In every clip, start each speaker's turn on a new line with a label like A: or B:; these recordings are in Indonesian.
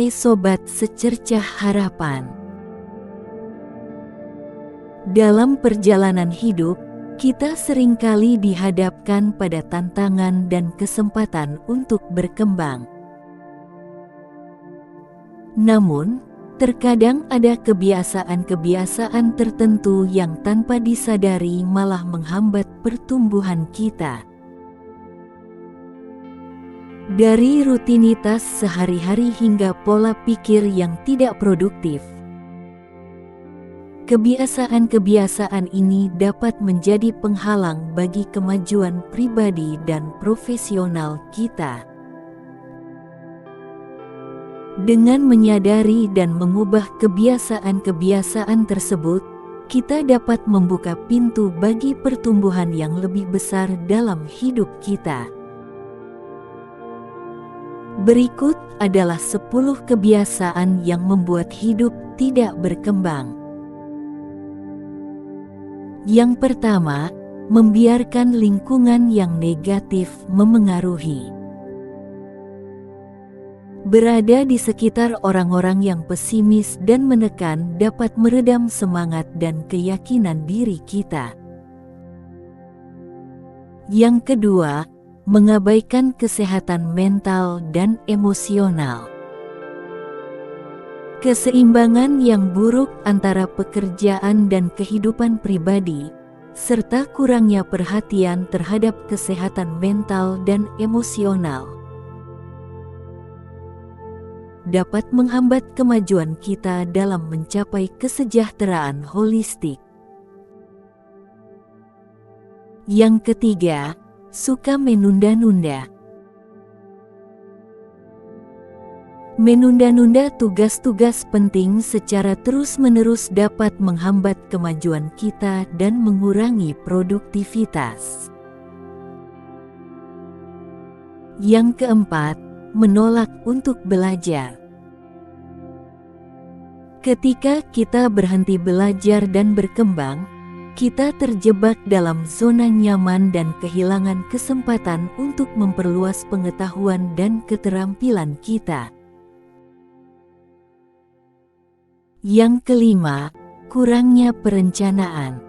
A: Hai Sobat Secercah Harapan. Dalam perjalanan hidup, kita seringkali dihadapkan pada tantangan dan kesempatan untuk berkembang. Namun, terkadang ada kebiasaan-kebiasaan tertentu yang tanpa disadari malah menghambat pertumbuhan kita. Dari rutinitas sehari-hari hingga pola pikir yang tidak produktif, kebiasaan-kebiasaan ini dapat menjadi penghalang bagi kemajuan pribadi dan profesional kita. Dengan menyadari dan mengubah kebiasaan-kebiasaan tersebut, kita dapat membuka pintu bagi pertumbuhan yang lebih besar dalam hidup kita. Berikut adalah 10 kebiasaan yang membuat hidup tidak berkembang. Yang pertama, membiarkan lingkungan yang negatif memengaruhi. Berada di sekitar orang-orang yang pesimis dan menekan dapat meredam semangat dan keyakinan diri kita. Yang kedua, mengabaikan kesehatan mental dan emosional. Keseimbangan yang buruk antara pekerjaan dan kehidupan pribadi, serta kurangnya perhatian terhadap kesehatan mental dan emosional, dapat menghambat kemajuan kita dalam mencapai kesejahteraan holistik. Yang ketiga, suka menunda-nunda. Menunda-nunda tugas-tugas penting secara terus-menerus dapat menghambat kemajuan kita dan mengurangi produktivitas. Yang keempat, menolak untuk belajar. Ketika kita berhenti belajar dan berkembang, kita terjebak dalam zona nyaman dan kehilangan kesempatan untuk memperluas pengetahuan dan keterampilan kita. Yang kelima, kurangnya perencanaan.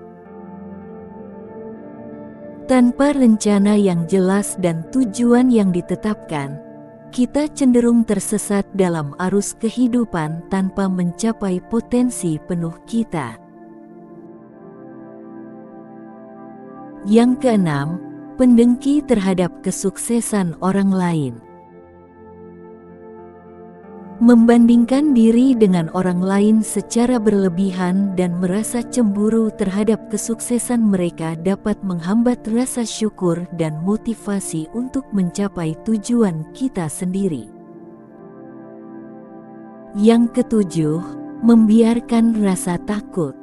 A: Tanpa rencana yang jelas dan tujuan yang ditetapkan, kita cenderung tersesat dalam arus kehidupan tanpa mencapai potensi penuh kita. Yang keenam, pendengki terhadap kesuksesan orang lain. Membandingkan diri dengan orang lain secara berlebihan dan merasa cemburu terhadap kesuksesan mereka dapat menghambat rasa syukur dan motivasi untuk mencapai tujuan kita sendiri. Yang ketujuh, membiarkan rasa takut.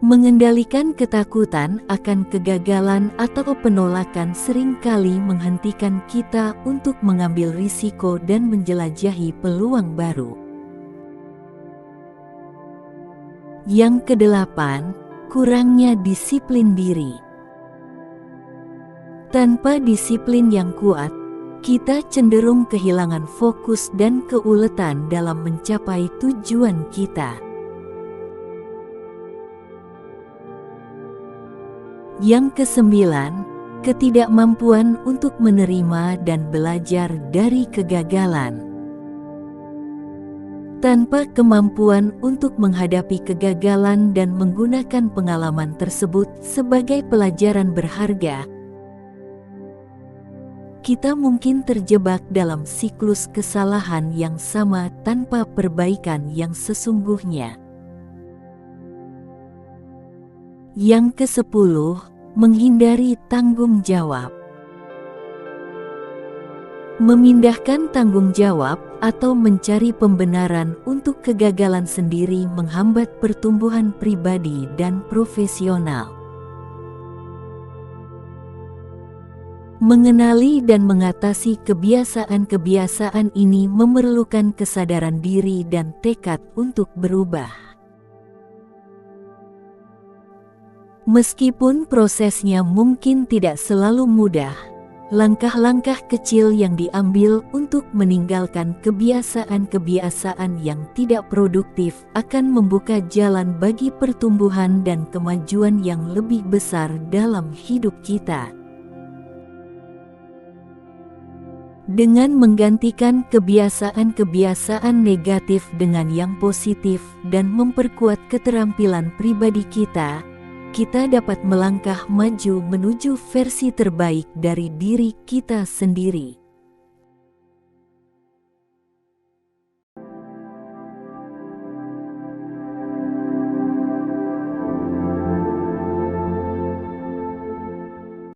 A: Mengendalikan ketakutan akan kegagalan atau penolakan seringkali menghentikan kita untuk mengambil risiko dan menjelajahi peluang baru. Yang kedelapan, kurangnya disiplin diri. Tanpa disiplin yang kuat, kita cenderung kehilangan fokus dan keuletan dalam mencapai tujuan kita. Yang kesembilan, ketidakmampuan untuk menerima dan belajar dari kegagalan. Tanpa kemampuan untuk menghadapi kegagalan dan menggunakan pengalaman tersebut sebagai pelajaran berharga, kita mungkin terjebak dalam siklus kesalahan yang sama tanpa perbaikan yang sesungguhnya. Yang kesepuluh, menghindari tanggung jawab. Memindahkan tanggung jawab atau mencari pembenaran untuk kegagalan sendiri menghambat pertumbuhan pribadi dan profesional. Mengenali dan mengatasi kebiasaan-kebiasaan ini memerlukan kesadaran diri dan tekad untuk berubah. Meskipun prosesnya mungkin tidak selalu mudah, Langkah-langkah kecil yang diambil untuk meninggalkan kebiasaan-kebiasaan yang tidak produktif akan membuka jalan bagi pertumbuhan dan kemajuan yang lebih besar dalam hidup kita. Dengan menggantikan kebiasaan-kebiasaan negatif dengan yang positif dan memperkuat keterampilan pribadi kita dapat melangkah maju menuju versi terbaik dari diri kita sendiri.